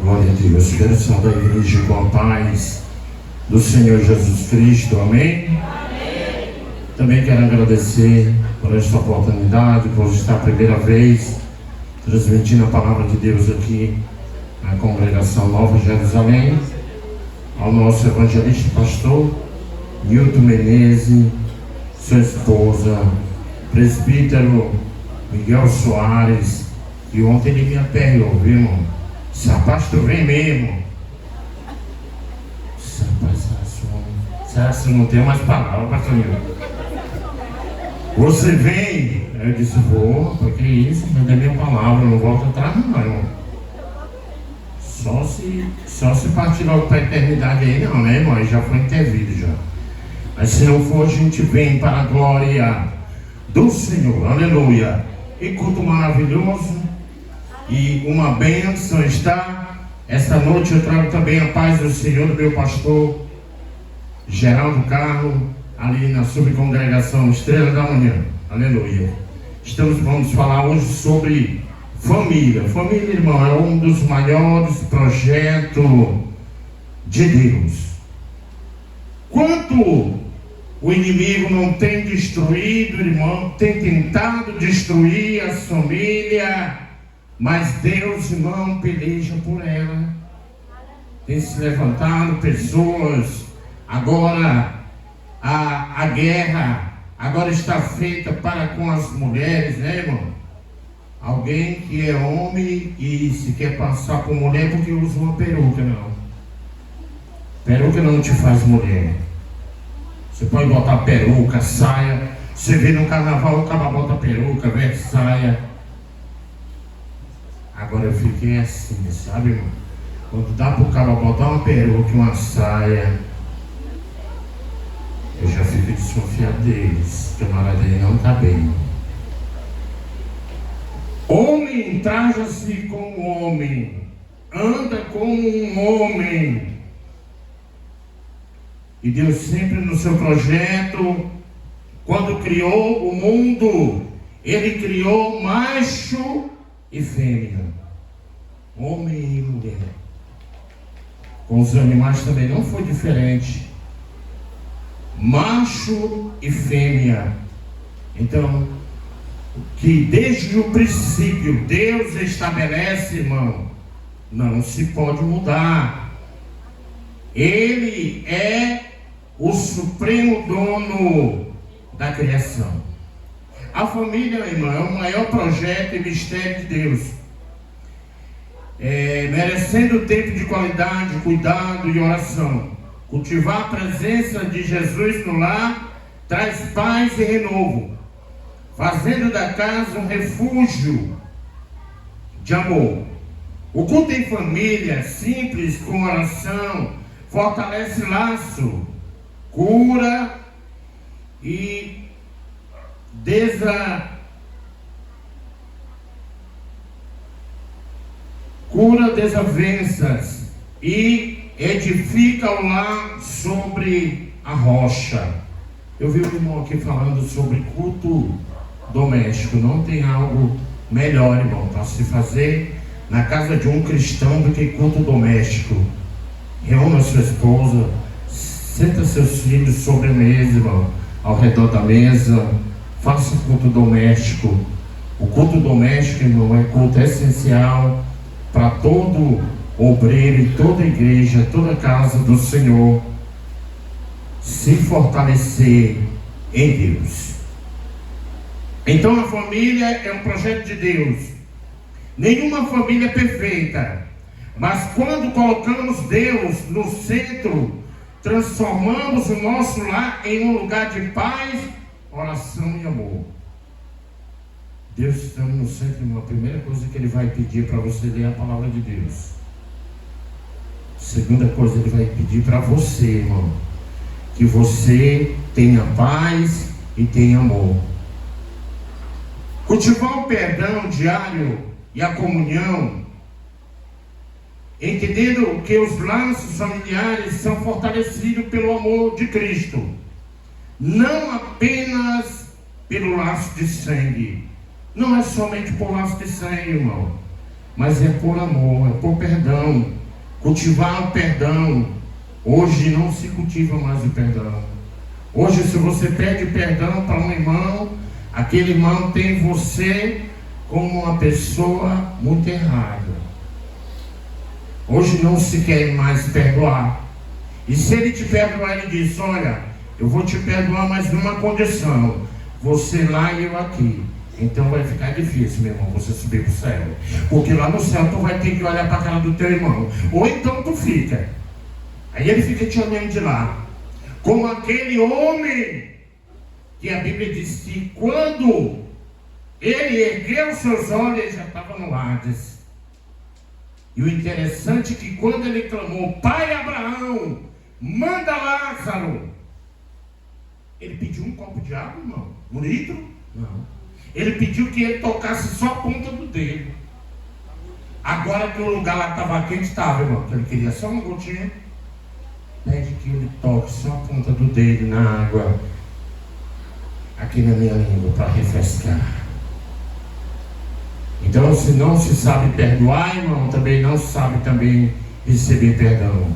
Glória a Deus. Quero saudar a igreja com a paz do Senhor Jesus Cristo. Amém? Amém. Também quero agradecer por esta oportunidade, por estar a primeira vez transmitindo a palavra de Deus aqui na congregação Nova Jerusalém, ao nosso evangelista pastor Nilton Menezes, sua esposa, presbítero Miguel Soares, e ontem ele me aperreou, viu, irmão? Esse pastor vem mesmo. Será que não tem mais palavras, pastor Nilton? Você vem? Eu disse, vou, porque isso, não é minha palavra, não volto atrás não, irmão. Só se partir logo para a eternidade aí não, né, irmão? Aí já foi intervido já. Mas se não for, a gente vem para a glória do Senhor, aleluia. E culto maravilhoso e uma bênção está. Esta noite eu trago também a paz do Senhor do meu pastor Geraldo Carlos, ali na subcongregação Estrela da Manhã, aleluia. Vamos falar hoje sobre família. Família, irmão, é um dos maiores projetos de Deus. Quanto o inimigo não tem destruído, irmão, tem tentado destruir a família, mas Deus, irmão, peleja por ela. Tem se levantado pessoas. Agora a guerra agora está feita para com as mulheres, né, irmão? Alguém que é homem e se quer passar por mulher porque usa uma peruca, não. Peruca não te faz mulher. Você pode botar peruca, saia. Você vê no carnaval o cara bota peruca, veste saia. Agora eu fiquei assim, sabe, irmão? Quando dá pro cara botar uma peruca e uma saia, eu já fico desconfiado deles, que o camarada dele não está bem. Homem traja-se como homem, anda como um homem. E Deus sempre no seu projeto, quando criou o mundo, Ele criou macho e fêmea, homem e mulher. Com os animais também não foi diferente. Macho e fêmea. Então, que desde o princípio Deus estabelece, irmão, não se pode mudar. Ele é o supremo dono da criação. A família, irmão, é o maior projeto e mistério de Deus. Merecendo tempo de qualidade, cuidado e oração. Cultivar a presença de Jesus no lar traz paz e renovo, fazendo da casa um refúgio de amor. O culto em família, simples, com oração, fortalece laço, cura e desavenças e edifica o lar sobre a rocha. Eu vi o irmão aqui falando sobre culto doméstico. Não tem algo melhor, irmão, para se fazer na casa de um cristão do que culto doméstico. Reúna sua esposa, senta seus filhos sobre a mesa, irmão, ao redor da mesa, faça culto doméstico. O culto doméstico, irmão, é culto essencial para todo obreiro e toda igreja, toda casa do Senhor se fortalecer em Deus. Então a família é um projeto de Deus. Nenhuma família é perfeita, mas quando colocamos Deus no centro, transformamos o nosso lar em um lugar de paz, oração e amor. Deus estando no centro, a primeira coisa que Ele vai pedir para você ler é a palavra de Deus. Segunda coisa, Ele vai pedir para você, irmão, que você tenha paz e tenha amor. Cultivar o perdão diário e a comunhão, entendendo que os laços familiares são fortalecidos pelo amor de Cristo, não apenas pelo laço de sangue. Não é somente por laço de sangue, irmão. mas é por amor, é por perdão. Cultivar o perdão. Hoje não se cultiva mais o perdão. Hoje, se você pede perdão para um irmão, aquele irmão tem você como uma pessoa muito errada. Hoje não se quer mais perdoar. E se ele te perdoar, ele diz: olha, eu vou te perdoar, mas numa condição, você lá e eu aqui. Então vai ficar difícil, meu irmão, você subir para o céu. Porque lá no céu tu vai ter que olhar para a cara do teu irmão. Ou então tu fica. Aí ele fica te olhando de lá. Como aquele homem que a Bíblia diz que quando ele ergueu seus olhos, ele já estava no Hades. E o interessante é que quando ele clamou: Pai Abraão, manda Lázaro. Ele pediu um copo de água, irmão? Um litro? Não. Ele pediu que ele tocasse só a ponta do dedo. Agora que o lugar lá estava quente, estava, irmão. Que ele queria só uma gotinha. Pede que ele toque só a ponta do dedo na água, aqui na minha língua, para refrescar. Então, se não se sabe perdoar, irmão, também não sabe também receber perdão.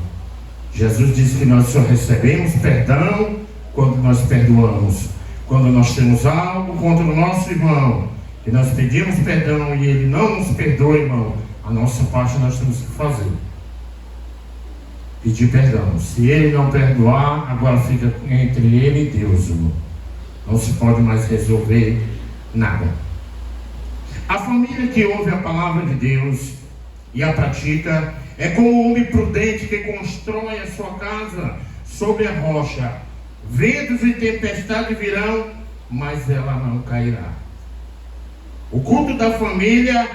Jesus disse que nós só recebemos perdão quando nós perdoamos. Quando nós temos algo contra o nosso irmão, e nós pedimos perdão e ele não nos perdoa, irmão, a nossa parte nós temos que fazer. Pedir perdão. Se ele não perdoar, agora fica entre ele e Deus, irmão. Não se pode mais resolver nada. A família que ouve a palavra de Deus e a pratica é como o homem prudente que constrói a sua casa sobre a rocha. Ventos e tempestade virão, mas ela não cairá. O culto da família,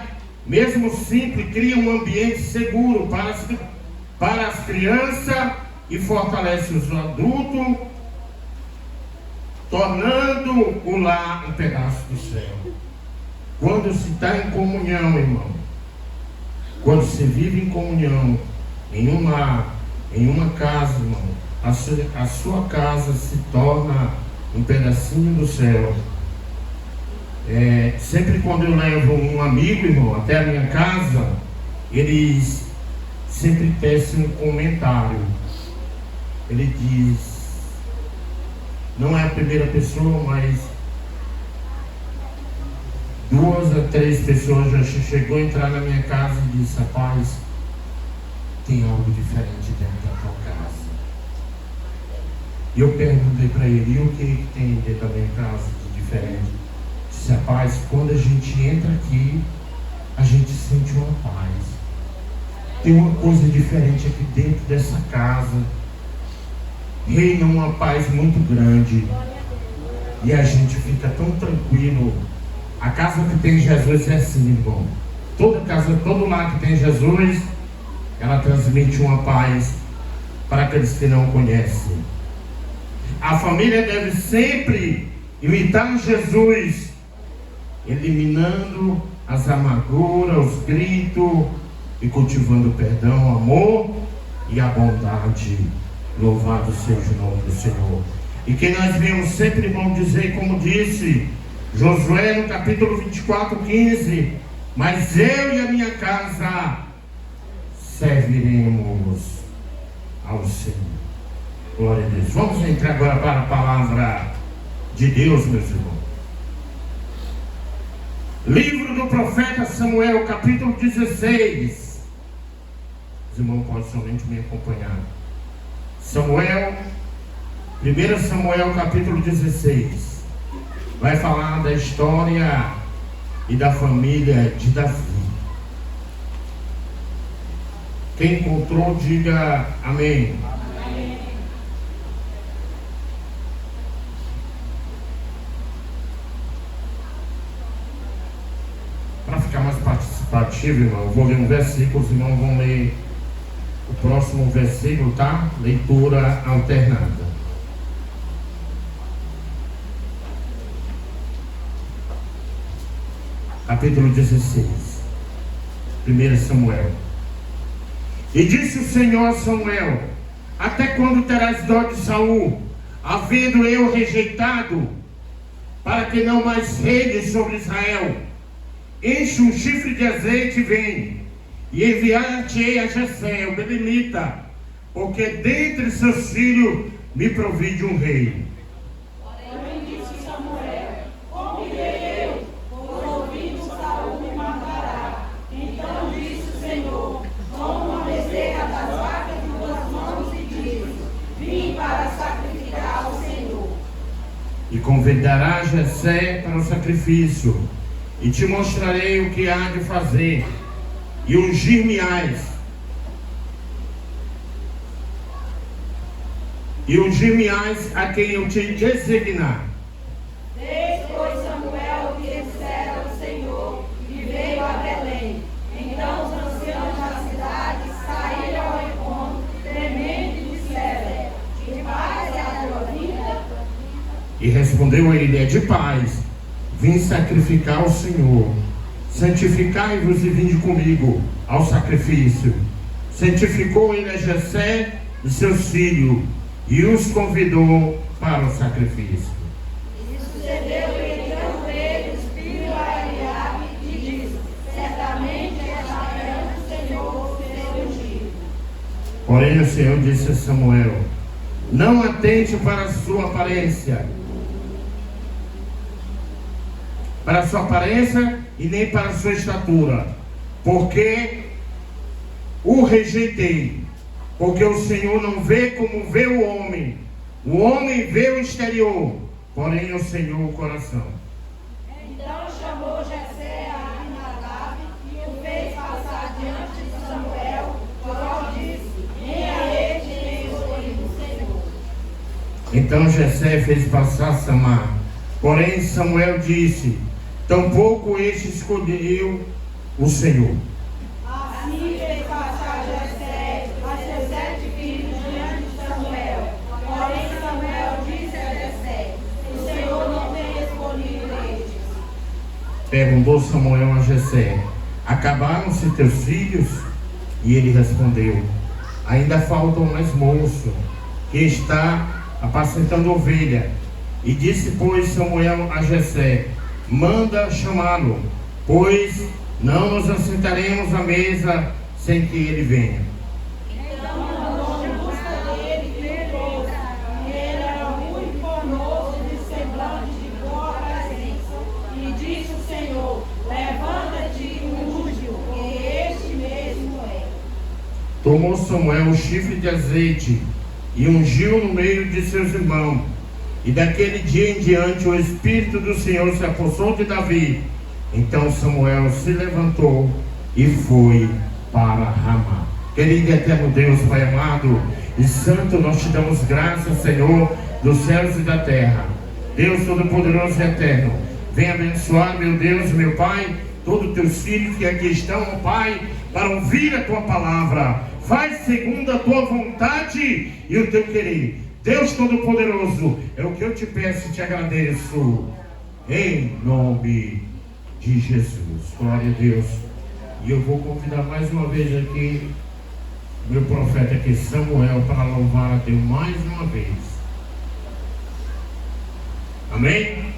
mesmo simples, cria um ambiente seguro para as crianças e fortalece os adultos, tornando o lar um pedaço do céu. Quando se está em comunhão, irmão, quando se vive em comunhão, em uma casa, irmão, a sua casa se torna um pedacinho do céu. Sempre quando eu levo um amigo, irmão, até a minha casa, eles sempre tecem um comentário. Ele diz, não é a primeira pessoa, mas 2 a 3 pessoas já chegou a entrar na minha casa e disse: rapaz, tem algo diferente dentro da tua casa. E eu perguntei para ele: e o que tem dentro da minha casa de diferente? Disse: rapaz, quando a gente entra aqui, a gente sente uma paz. Tem uma coisa diferente aqui dentro dessa casa. Reina uma paz muito grande. E a gente fica tão tranquilo. A casa que tem Jesus é assim, irmão. Toda casa, todo lar que tem Jesus, ela transmite uma paz para aqueles que não conhecem. A família deve sempre imitar Jesus, eliminando as amarguras, os gritos, e cultivando o perdão, o amor e a bondade. Louvado seja o nome do Senhor. E que nós vemos sempre, irmão, dizer, como disse Josué no capítulo 24, 15: mas eu e a minha casa serviremos ao Senhor. Glória a Deus. Vamos entrar agora para a palavra de Deus, meus irmãos. Livro do profeta Samuel, capítulo 16. Os irmãos podem somente me acompanhar. 1 Samuel, capítulo 16. Vai falar da história e da família de Davi. Quem encontrou, diga amém. Amém. Para ficar mais participativo, irmão, eu vou ler um versículo, os irmãos vão ler o próximo versículo, tá? Leitura alternada. Capítulo 16. 1 Samuel. E disse o Senhor a Samuel: até quando terás dó de Saul, havendo eu rejeitado, para que não mais reine sobre Israel? enche um chifre de azeite e vem, e enviar-te-ei a Jessé, o belemita, porque dentre seus filhos me provide um rei. Porém disse Samuel: como irei eu? Por ouvindo Saul me matará. Então disse o Senhor: toma uma bezerra das vacas em tuas mãos e diz: vim para sacrificar ao Senhor. E convidará Jessé para o sacrifício, e te mostrarei o que há de fazer, e ungir-me-ás. E ungir-me-ás a quem eu te designar. Fez, pois, Samuel o que dissera o Senhor, e veio a Belém. Então os anciãos da cidade saíram ao encontro, tremendo, e disseram: de paz é a tua vinda? E respondeu ele: é de paz, vim sacrificar ao Senhor. Santificai-vos e vinde comigo ao sacrifício. Santificou ele a Jessé e seus filhos, e os convidou para o sacrifício. E sucedeu-lhe então ele o espírito a Eliabe e disse: certamente está perante o Senhor o teu ungido. Porém o Senhor disse a Samuel: não atente para a sua aparência, e nem para a sua estatura, porque o rejeitei. Porque o Senhor não vê como vê o homem vê o exterior, porém o Senhor o coração. Então chamou Jessé a Abinadab e o fez passar diante de Samuel, o qual disse: nem a este nem escolhido o Senhor. Então Jessé fez passar Samar. Porém Samuel disse: tampouco este escolheu o Senhor. Assim fez passar Jessé a seus 7 filhos diante de Samuel. Porém Samuel disse a Jessé: o Senhor não tem escolhido estes. Perguntou Samuel a Jessé: acabaram-se teus filhos? E ele respondeu: ainda falta um mais moço, que está apacentando ovelha. E disse, pois, Samuel a Jessé: manda chamá-lo, pois não nos assentaremos à mesa sem que ele venha. Então mandou em busca dele e trouxe. Ele era muito formoso, de semblante de boa presença. E disse o Senhor: levanta-te e unge-o, que este mesmo é. Tomou Samuel o chifre de azeite e ungiu no meio de seus irmãos. E daquele dia em diante o Espírito do Senhor se apossou de Davi. Então Samuel se levantou e foi para Ramá. Querido e eterno Deus, Pai amado e santo, nós te damos graças, Senhor, dos céus e da terra. Deus Todo-Poderoso e Eterno, vem abençoar, meu Deus, meu Pai, todos os teus filhos que aqui estão, ó Pai, para ouvir a tua palavra. Faz segundo a tua vontade e o teu querer. Deus Todo-Poderoso, é o que eu te peço e te agradeço, em nome de Jesus. Glória a Deus. E eu vou convidar mais uma vez aqui meu profeta aqui, Samuel, para louvar a Deus mais uma vez. Amém?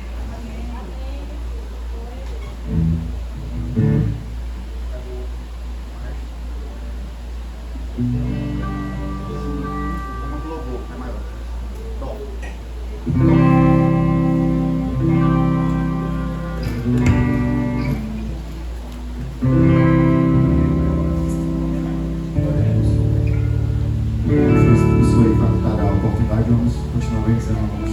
Isso aí para dar a oportunidade, vamos continuar examinando.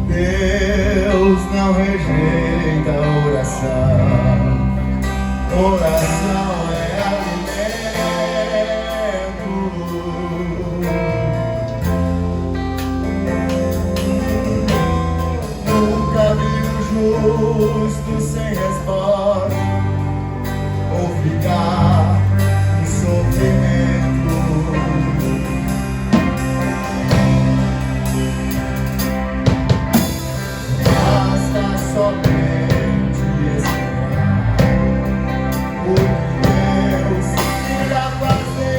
Deus não rejeita a oração. Oração é alimento. Nunca vi o justo sem resposta ou ficar em sofrimento. Basta somente esperar o que Deus irá fazer.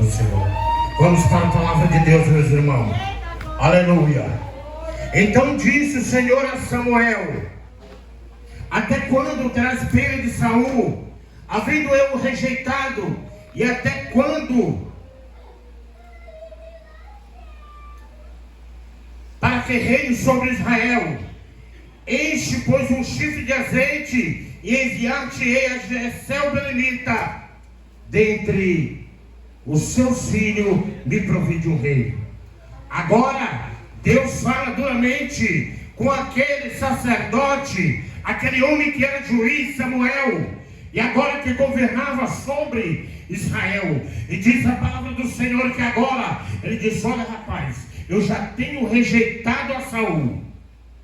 do Senhor. Vamos para a palavra de Deus, meus irmãos. Aleluia. Então disse o Senhor a Samuel: até quando terás pena de Saul, havendo eu o rejeitado? E até quando? Para que reine sobre Israel. Enche, pois, um chifre de azeite, e enviar-te-ei a Jessé o belemita. Dentre os seus filhos me provide um rei. Agora Deus fala duramente com aquele sacerdote, aquele homem que era juiz, Samuel, e agora que governava sobre Israel. E diz a palavra do Senhor que agora ele diz: olha, rapaz, eu já tenho rejeitado a Saul,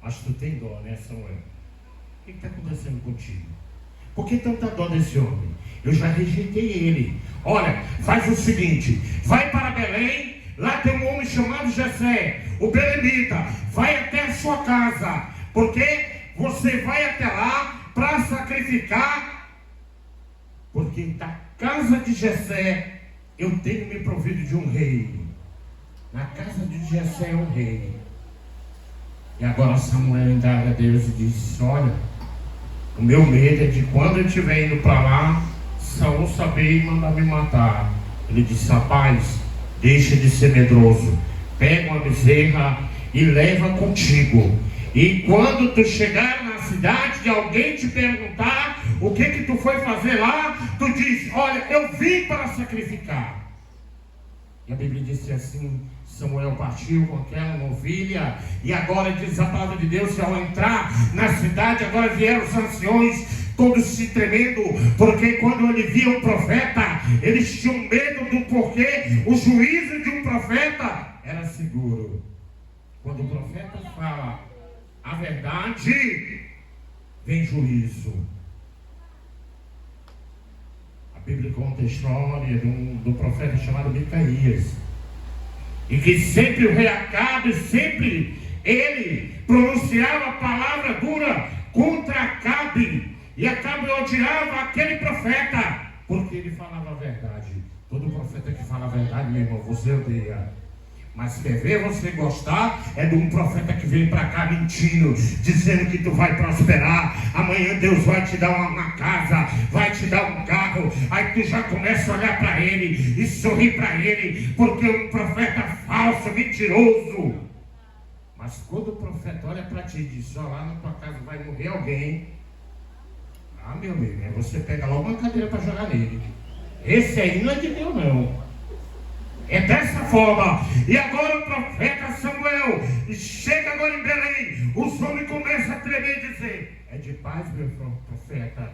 mas tu tem dó, né, Samuel? O que está acontecendo contigo? Por que tanta dó desse homem? Eu já rejeitei ele. Olha, faz o seguinte: vai para Belém, lá tem um homem chamado Jessé, o belemita. Vai até a sua casa, porque você vai até lá para sacrificar, porque da casa de Jessé eu tenho me provido de um rei. Na casa de Jessé é um rei. E agora Samuel indaga a Deus e diz: olha, o meu medo é de quando eu estiver indo para lá, Saul saber e mandar me matar. Ele disse: rapaz, deixa de ser medroso, pega uma bezerra e leva contigo. E quando tu chegar na cidade e alguém te perguntar o que tu foi fazer lá, tu diz: olha, eu vim para sacrificar. E a Bíblia disse assim: Samuel partiu com aquela novilha, e agora diz a palavra de Deus que ao entrar na cidade, agora vieram os anciões, todos se tremendo, porque quando ele via o profeta, eles tinham medo do porquê. O juízo de um profeta era seguro. Quando o profeta fala a verdade, vem juízo. A Bíblia conta a história do profeta chamado Micaías, e que sempre o rei Acabe, sempre ele pronunciava a palavra dura contra Acabe, e Acabe odiava aquele profeta, porque ele falava a verdade. Todo profeta que fala a verdade, meu irmão, você odeia. Mas quer ver você gostar é de um profeta que vem para cá mentindo, dizendo que tu vai prosperar, amanhã Deus vai te dar uma casa, vai te dar um carro. Aí tu já começa a olhar para ele e sorrir para ele, porque é um profeta falso, mentiroso. Mas quando o profeta olha para ti e diz: ó, lá na tua casa vai morrer alguém, ah, meu amigo, você pega logo uma cadeira para jogar nele. Esse aí não é de Deus, não. É dessa forma. E agora o profeta Samuel chega agora em Belém. Os homens começam a tremer e dizer: é de paz, meu profeta,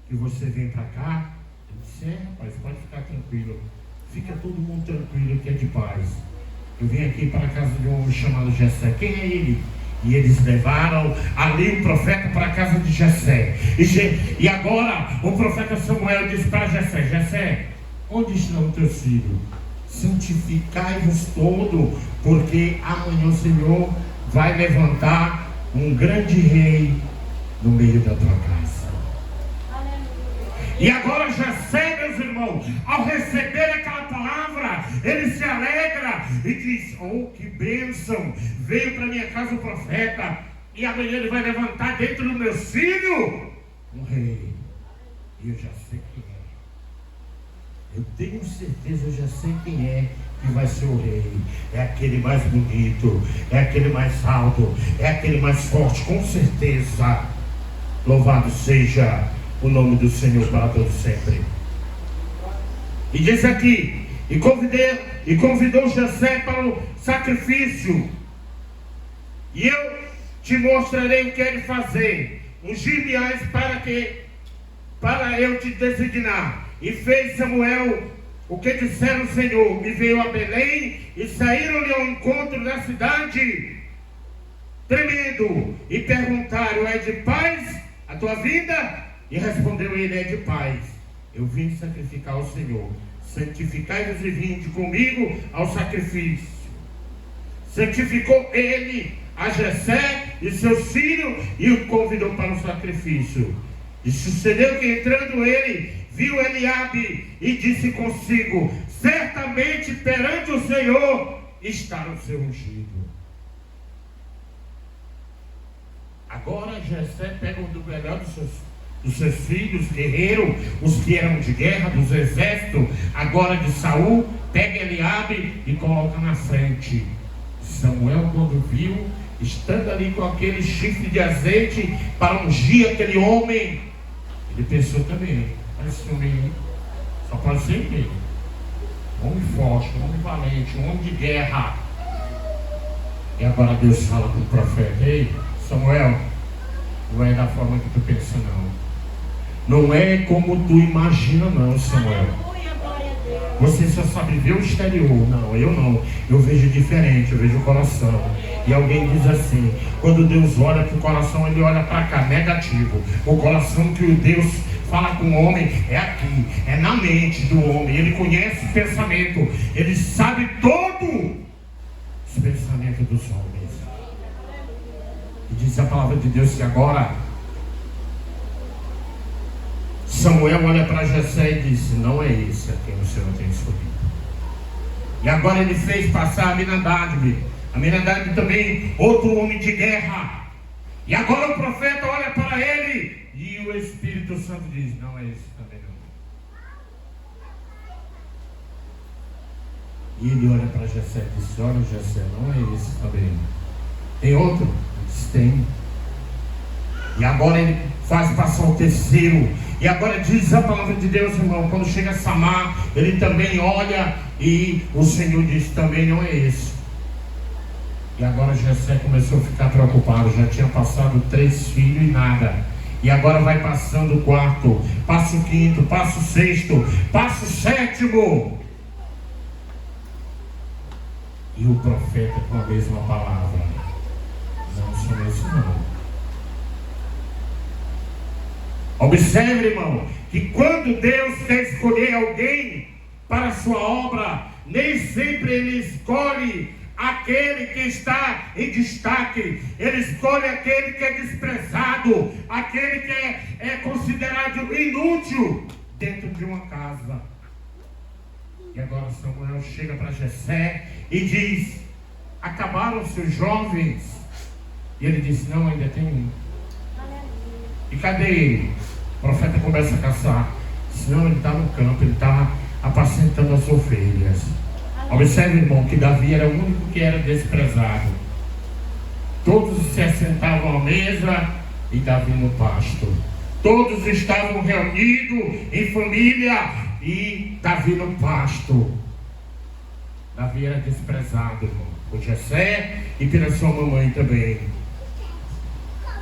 que você vem para cá? Ele disse: é, rapaz, pode ficar tranquilo. Fica todo mundo tranquilo que é de paz. Eu vim aqui para a casa de um homem chamado Jessé. Quem é ele? E eles levaram ali o profeta para a casa de Jessé. E agora o profeta Samuel disse para Jessé: Jessé, onde estão os teus filhos? Santificai-vos todo, porque amanhã o Senhor vai levantar um grande rei no meio da tua casa. E agora Jessé, meus irmãos, ao receber aquela palavra, ele se alegra e diz: oh, que bênção, veio para minha casa o profeta, e amanhã ele vai levantar dentro do meu filho um rei. E eu já sei quem é. Eu tenho certeza, eu já sei quem é que vai ser o rei. É aquele mais bonito, é aquele mais alto, é aquele mais forte, com certeza. Louvado seja o nome do Senhor para todos sempre. E diz aqui: e convidou Jessé para o sacrifício, e eu te mostrarei o que é de fazer. Ungir-me-ás para eu te designar. E fez Samuel o que disseram o Senhor, e veio a Belém, e saíram-lhe ao encontro da cidade, tremendo, e perguntaram: é de paz a tua vida? E respondeu ele: é de paz. Eu vim sacrificar ao Senhor. Santificai-vos e vinde comigo ao sacrifício. Santificou ele a Jessé e seus filhos, e o convidou para o sacrifício. E sucedeu que entrando ele, viu Eliabe e disse consigo: certamente perante o Senhor está o seu ungido. Agora Jessé pega o melhor dos seus filhos, guerreiros, os que eram de guerra, dos exércitos, agora de Saul, pega Eliabe e coloca na frente. Samuel, quando viu, estando ali com aquele chifre de azeite para ungir aquele homem, ele pensou também, esse homem só pode ser ele. Homem forte, homem valente, um homem de guerra. E agora Deus fala com o profeta: ei, Samuel, não é da forma que tu pensa, não. Não é como tu imagina, não, Samuel. Você só sabe ver o exterior. Não, eu não. Eu vejo diferente, eu vejo o coração. E alguém diz assim: quando Deus olha para o coração, Ele olha para cá, negativo. O coração que o Deus fala com o homem é aqui, é na mente do homem. Ele conhece o pensamento, Ele sabe todo os pensamentos dos homens. E diz a palavra de Deus que agora Samuel olha para Jessé e disse: não é esse a quem o Senhor tem escolhido. E agora ele fez passar Aminadab. Aminadab também, outro homem de guerra. E agora o profeta olha para ele e o Espírito Santo diz: não é esse também não. E ele olha para Jessé e diz: olha, Jessé, não é esse também. Tem outro? Ele diz: tem. E agora ele faz passar o terceiro. E agora diz a palavra de Deus, irmão, quando chega a Samar, ele também olha e o Senhor diz: também não é esse. E agora Jessé começou a ficar preocupado. Já tinha passado 3 filhos e nada. E agora vai passando o 4, passa o 5, passa o 6, passa o 7. E o profeta com a mesma palavra: não sou esse não. Observe, irmão, que quando Deus quer escolher alguém para a sua obra, nem sempre Ele escolhe aquele que está em destaque. Ele escolhe aquele que é desprezado, aquele que é considerado inútil dentro de uma casa. E agora Samuel chega para Jessé e diz: acabaram os seus jovens? E ele diz: não, ainda tem um. E cadê ele? O profeta começa a caçar. Senão ele está no campo, ele está apacentando as ovelhas. Observe, irmão, que Davi era o único que era desprezado. Todos se assentavam à mesa e Davi no pasto. Todos estavam reunidos em família e Davi no pasto. Davi era desprezado, irmão, por Jessé e pela sua mamãe também.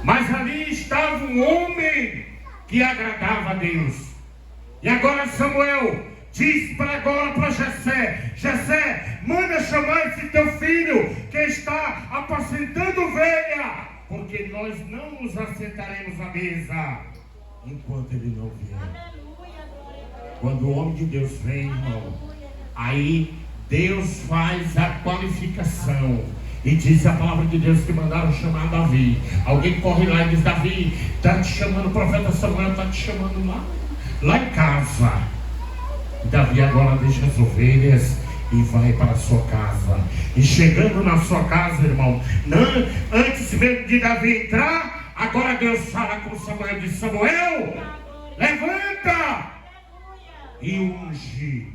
Mas ali estava um homem que agradava a Deus. E agora Samuel diz para Jessé: Jessé, manda chamar esse teu filho que está apacentando ovelha, porque nós não nos assentaremos à mesa enquanto ele não vier. Quando o homem de Deus vem, irmão, aí Deus faz a qualificação. E diz a palavra de Deus que mandaram chamar Davi. Alguém corre lá e diz: Davi, está te chamando, o profeta Samuel está te chamando lá em casa. E Davi agora deixa as ovelhas e vai para a sua casa. E chegando na sua casa, irmão, antes mesmo de Davi entrar, agora Deus fala com Samuel e diz: Samuel, levanta e unge,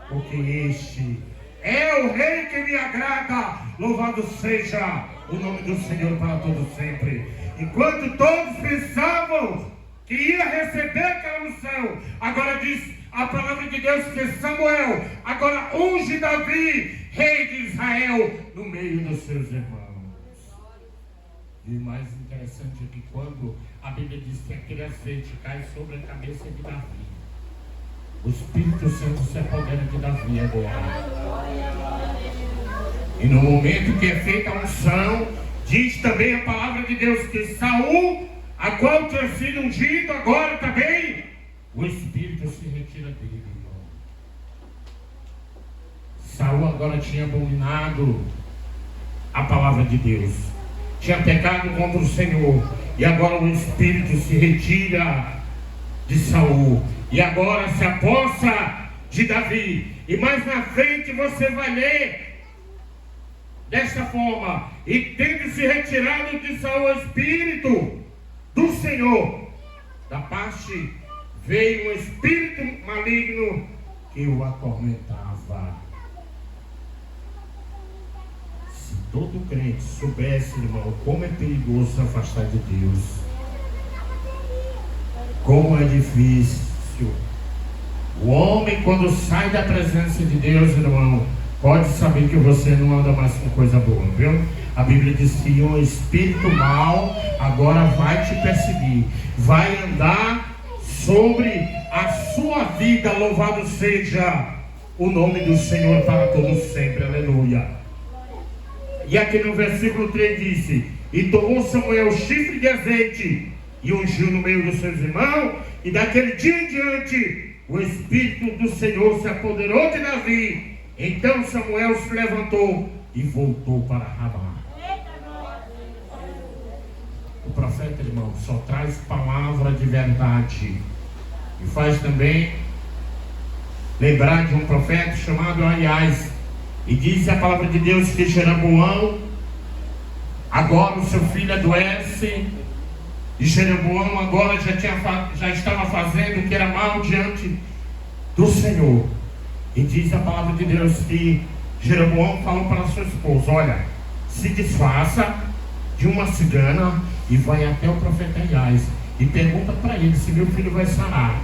porque este é o rei que me agrada. Louvado seja o nome do Senhor para todos sempre. Enquanto todos pensavam que ia receber aquela unção, agora diz a palavra de Deus que Samuel agora unge Davi, rei de Israel, no meio dos seus irmãos. E o mais interessante é que quando a Bíblia diz que aquele azeite cai sobre a cabeça de Davi, o Espírito Santo se apodera de Davi agora. E no momento que é feita a unção, diz também a palavra de Deus que Saul, a qual tinha sido ungido agora também, o Espírito se retira dele, irmão. Saul agora tinha abominado a palavra de Deus, tinha pecado contra o Senhor, e agora o Espírito se retira de Saul, e agora se aposta de Davi. E mais na frente você vai ler desta forma: e tendo se retirado de Saul o Espírito do Senhor, da parte veio um espírito maligno que o atormentava. Se todo crente soubesse, irmão, como é perigoso se afastar de Deus, como é difícil. O homem, quando sai da presença de Deus, irmão, pode saber que você não anda mais com coisa boa, viu? A Bíblia diz que um espírito mau agora vai te perseguir, vai andar sobre a sua vida. Louvado seja o nome do Senhor para todos sempre, aleluia. E aqui no versículo 3 disse: e tomou Samuel chifre de azeite e ungiu no meio dos seus irmãos, e daquele dia em diante o Espírito do Senhor se apoderou de Davi. Então Samuel se levantou e voltou para Ramá. O profeta, irmão, só traz palavra de verdade. E faz também lembrar de um profeta chamado Aias. E diz a palavra de Deus que Jeroboão, agora o seu filho adoece, e Jeroboão agora já estava fazendo o que era mal diante do Senhor. E diz a palavra de Deus que Jeroboão falou para sua esposa: olha, se disfarça de uma cigana e vai até o profeta Aias e pergunta para ele se meu filho vai sarar.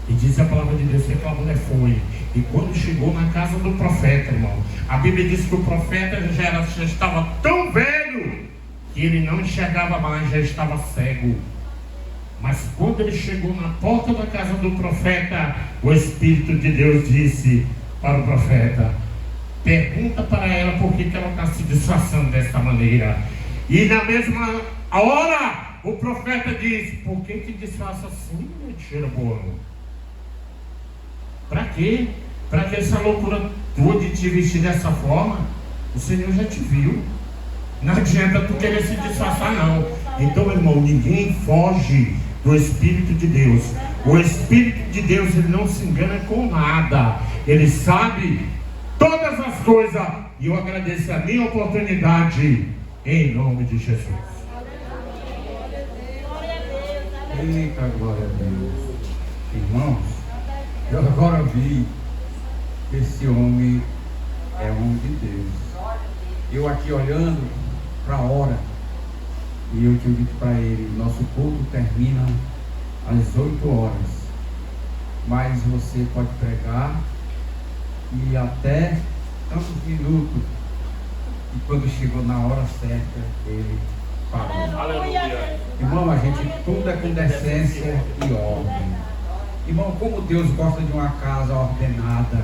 E diz a palavra de Deus que aquela mulher foi. E quando chegou na casa do profeta, irmão, a Bíblia diz que o profeta já estava tão velho que ele não enxergava mais, já estava cego. Mas quando ele chegou na porta da casa do profeta, o Espírito de Deus disse para o profeta: pergunta para ela por que ela está se disfarçando dessa maneira. E na mesma hora o profeta diz: por que te disfarça assim, Jeroboão? Para quê? Para que essa loucura tua de te vestir dessa forma? O Senhor já te viu. Não adianta tu querer se disfarçar, não. Então, irmão, ninguém foge do Espírito de Deus. O Espírito de Deus, ele não se engana com nada. Ele sabe todas as coisas. E eu agradeço a minha oportunidade em nome de Jesus. Eita, glória a Deus. Irmãos, eu agora vi que esse homem é homem de Deus. Eu aqui olhando para a hora, e eu tinha dito para ele: nosso culto termina às 8 horas, mas você pode pregar e até tantos minutos. E quando chegou na hora certa, ele parou. Aleluia. Irmão, a gente tudo é com decência e ordem. Irmão, como Deus gosta de uma casa ordenada,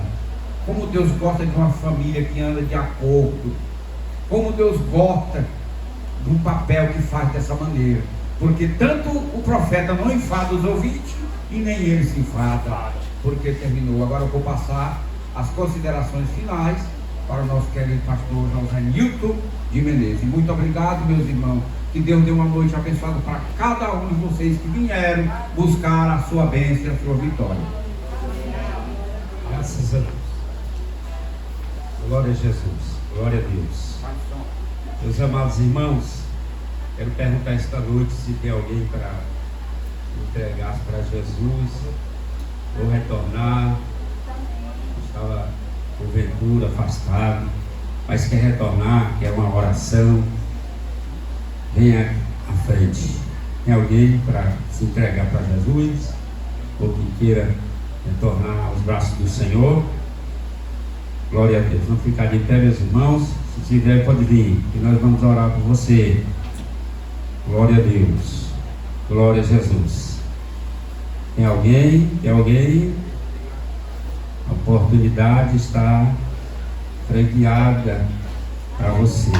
como Deus gosta de uma família que anda de acordo, como Deus gosta de um papel que faz dessa maneira. Porque tanto o profeta não enfada os ouvintes e nem ele se enfada, porque terminou. Agora eu vou passar as considerações finais para o nosso querido pastor José Nilton de Menezes. Muito obrigado, meus irmãos. Que Deus dê uma noite abençoada para cada um de vocês que vieram buscar a sua bênção e a sua vitória. Graças a Deus. Glória a Jesus. Glória a Deus. Meus amados irmãos, quero perguntar esta noite se tem alguém para entregar para Jesus ou retornar. Estava porventura afastado, mas quer retornar, quer uma oração. Venha à frente. Tem alguém para se entregar para Jesus ou que queira retornar aos braços do Senhor? Glória a Deus. Vamos ficar de pé, meus irmãos. Se tiver, pode vir, que nós vamos orar por você. Glória a Deus. Glória a Jesus. Tem alguém? Tem alguém? A oportunidade está franqueada para você.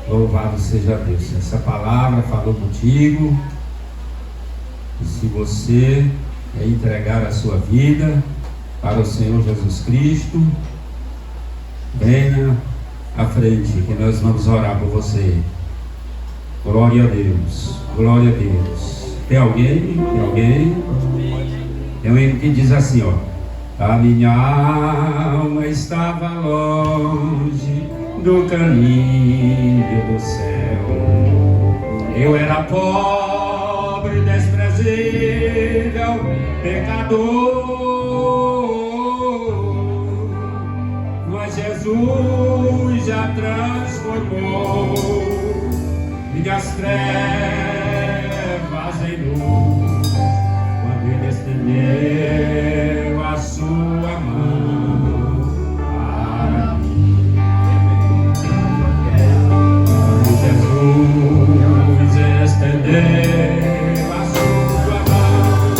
Louvado seja Deus. Essa palavra falou contigo. E se você quer entregar a sua vida para o Senhor Jesus Cristo, venha à frente, que nós vamos orar por você. Glória a Deus. Glória a Deus. Tem alguém? Tem alguém? Tem um hino que diz assim, ó: a minha alma estava longe do caminho do céu. Eu era pobre, desprezível, pecador, mas Jesus já transformou minhas trevas em luz, quando Ele estendeu a sua mão para mim. Quando Jesus estendeu a sua mão,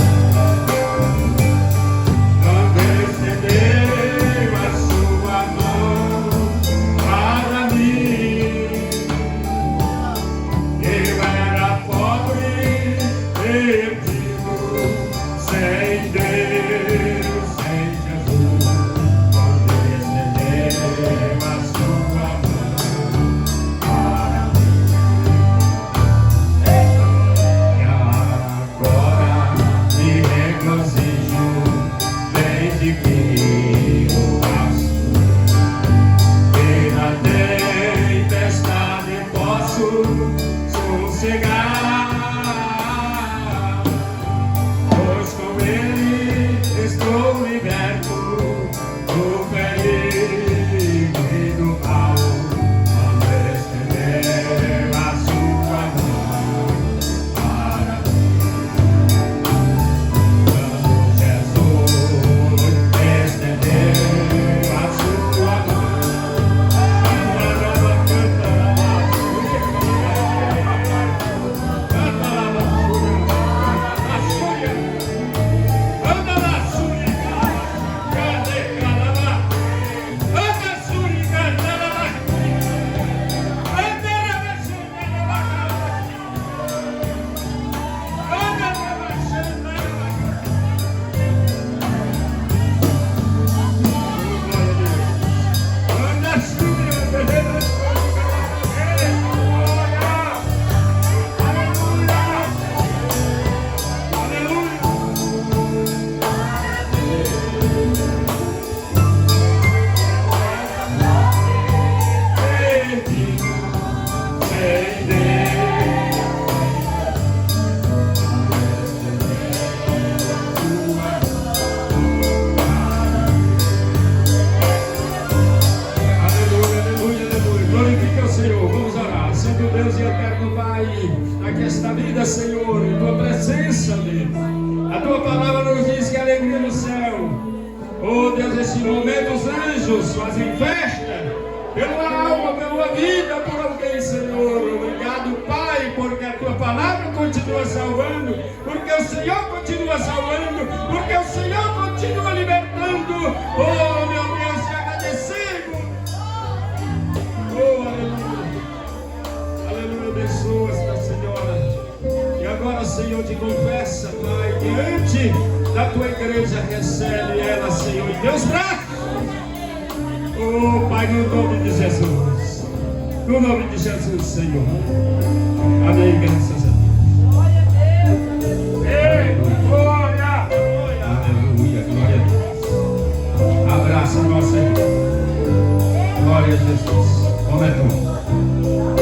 quando Ele estendeu a sua mão para mim, eu era pobre, perdido, sem Deus, sem Jesus. Quando Ele estendeu a sua mão para mim, e agora me regozijo desde que eu passo pela tempestade, posso sossegar, pois com Ele estou liberto do perigo e do mal. Quando Ele estendeu a sua mão para mim, quando Jesus estendeu a sua mão, glorifique ao Senhor. Vamos orar. Santo Deus e eterno Pai, aqui está a vida, Senhor, em tua presença, Deus. A tua palavra nos diz que a alegria no céu. Oh Deus, nesse momento os anjos fazem festa pela alma, pela vida, por alguém, Senhor. Obrigado, Pai, porque a tua palavra continua salvando, porque o Senhor continua salvando, porque o Senhor continua libertando. Oh meu Deus, te agradecemos. Oh, aleluia. Aleluia, abençoa esta senhora. E agora, Senhor, te confessa, Pai, diante da tua igreja, recebe ela, Senhor, em teus braços. Oh, Pai, no nome de Jesus. No nome de Jesus, Senhor. Amém, graças